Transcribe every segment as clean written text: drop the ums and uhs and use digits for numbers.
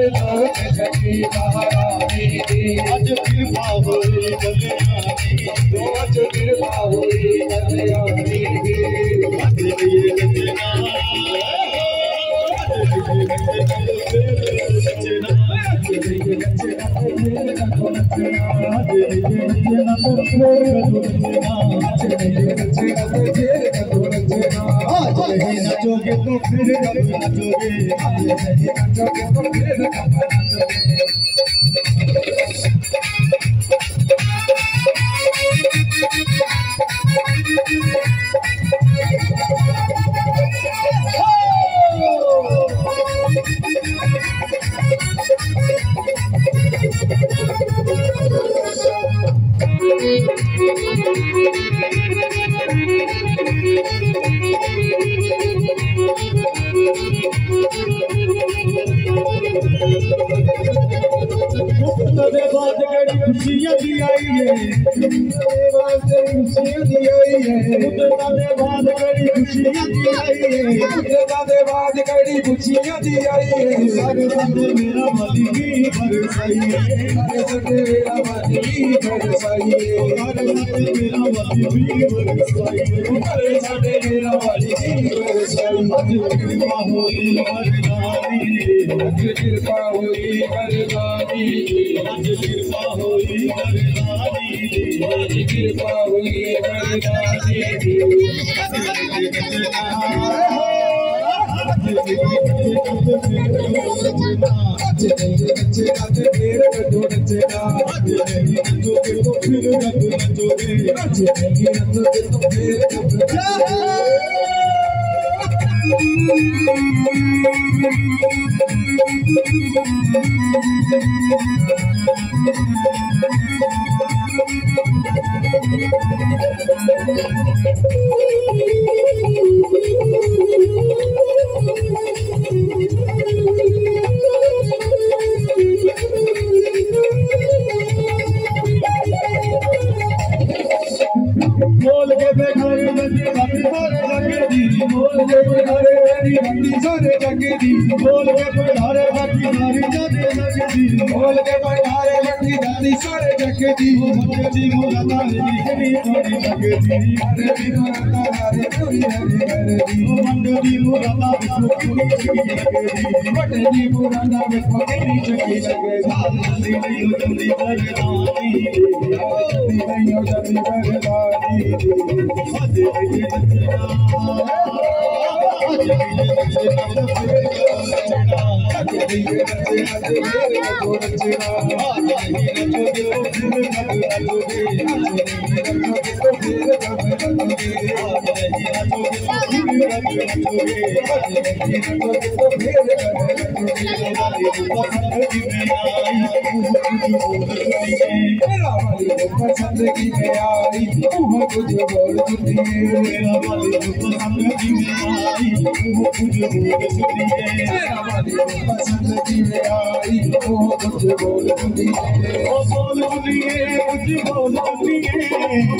जगी महारानी दी अज कृपा होई कल्याणी अज कृपा होई कल्याणी दी अज ये रचना नचोगे तो फिर नचोगे तो फिर खुशियाँ दी आई है खुशियाँ दी आई है बाद कड़ी खुशियाँ दी आई है बाद कड़ी खुशियाँ दी आई है सारे संदे मेरा वाली भी बरसाई है सारे संदे मेरा वाली भी बरसाई है सारे संदे मेरा वाली भी बरसाई है सारे संदे मेरा वाली भी बरसाई अज कृपा होई वरदानी अज कृपा होई वरदानी अज कृपा होई वरदानी अज कृपा होई वरदानी बोल के बेघर बंदी बंदी सारे जगदी बोल के बेघर बंदी बंदी सारे जगदी बोल के बेघर बंदी सारी जाने लगदी बोल के बेघर बंदी दादी सारे जगदी मंडी मुरादा रे थोड़ी लगदी अरे मुरादा रे थोड़ी लगदी मंडी मुरादा थोड़ी लगदी मंडी मुरादा में थोड़ी लगदी जल्दी नहीं हो जल्दी बरदानी नहीं हो जल्दी बरदानी पसंद की मैं आई कुछ बोल चुकी है मेरा वाली पसंद की मैं आई कुछ बोल चुकी है मेरा वाली पसंद की मैं आई कुछ बोल चुकी है बोल चुकी है कुछ बोल चुकी है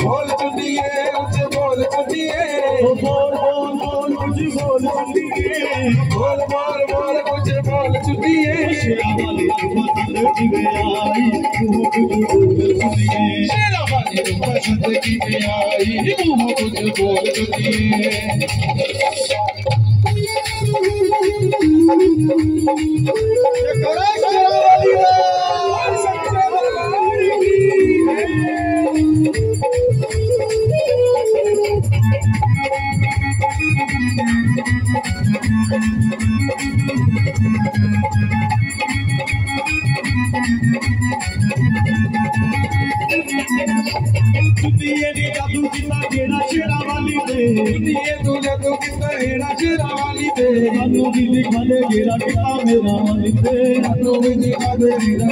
बोल चुकी है कुछ बोल चुकी है बोल बोल बोल कुछ बोल चुकी है बोल बोल बोल कुछ बोल चुकी है मेरा वाली पसंद की मैं आई कुछ बोल चुकी है मेरा वाली पसंद की मैं आई कुछ बोल चुकी है जादू कितना घेरा शेरा वाली दे तू जादू कितना घेरा शेरा वाली दे जादू भी दिखा दे घेरा कितना मेरा वाली दे जादू भी दिखा दे घेरा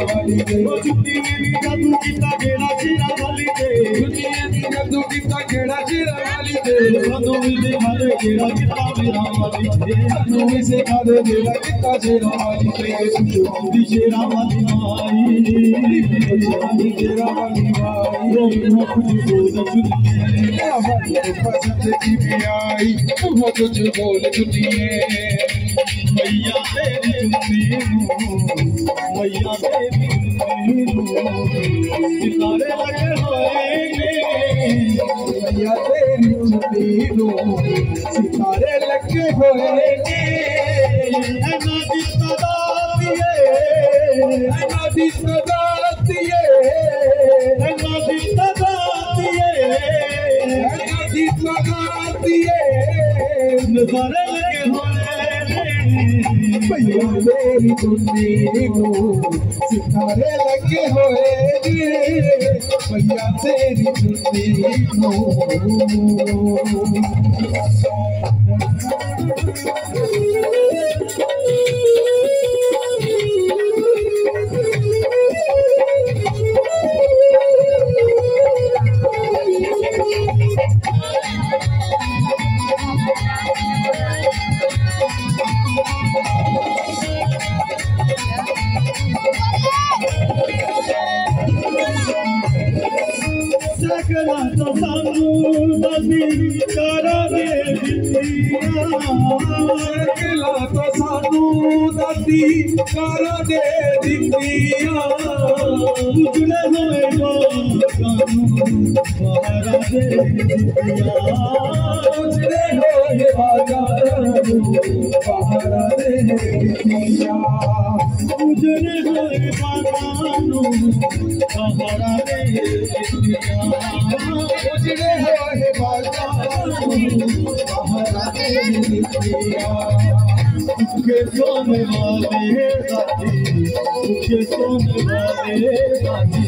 वाली दे छुट्टी मेरी जादू कितना घेरा शेरा वाली दे छुट्टी मेरी जादू कितना घेरा शेरा वाली दे जादू भी दिखा दे घेरा कितना मेरा वाली दे जादू भी दिखा दे घेरा कितना शेरा वाली दे छुट्टी शेरा वाली आई शेरा वाली पसंद की भी आई कुछ बोल चुकी है भैया तेरी चुन्नी मैया तेरी सितारे लगे होए मैया तेरी चुन्नी सितारे लगे होए नदी सदा दिए नदी सदा दिए नदी सदा दिए नदी सदा दिए नजारे लगे होए मैया तेरी चुन्नी सितारे लगे होए मैया तेरी चुन्नी सकला तो सानू नदी करा दे दिया सकला तो सानू नदी करा दे दिया उजड़े होए सानू बहारा दे दिया उजड़े होए बहारा दे दिया उजड़े होए सानू बहारा दे दिया उजड़े होए बहारा दे दिया के सोने वाले दादी के सोने वाले दादी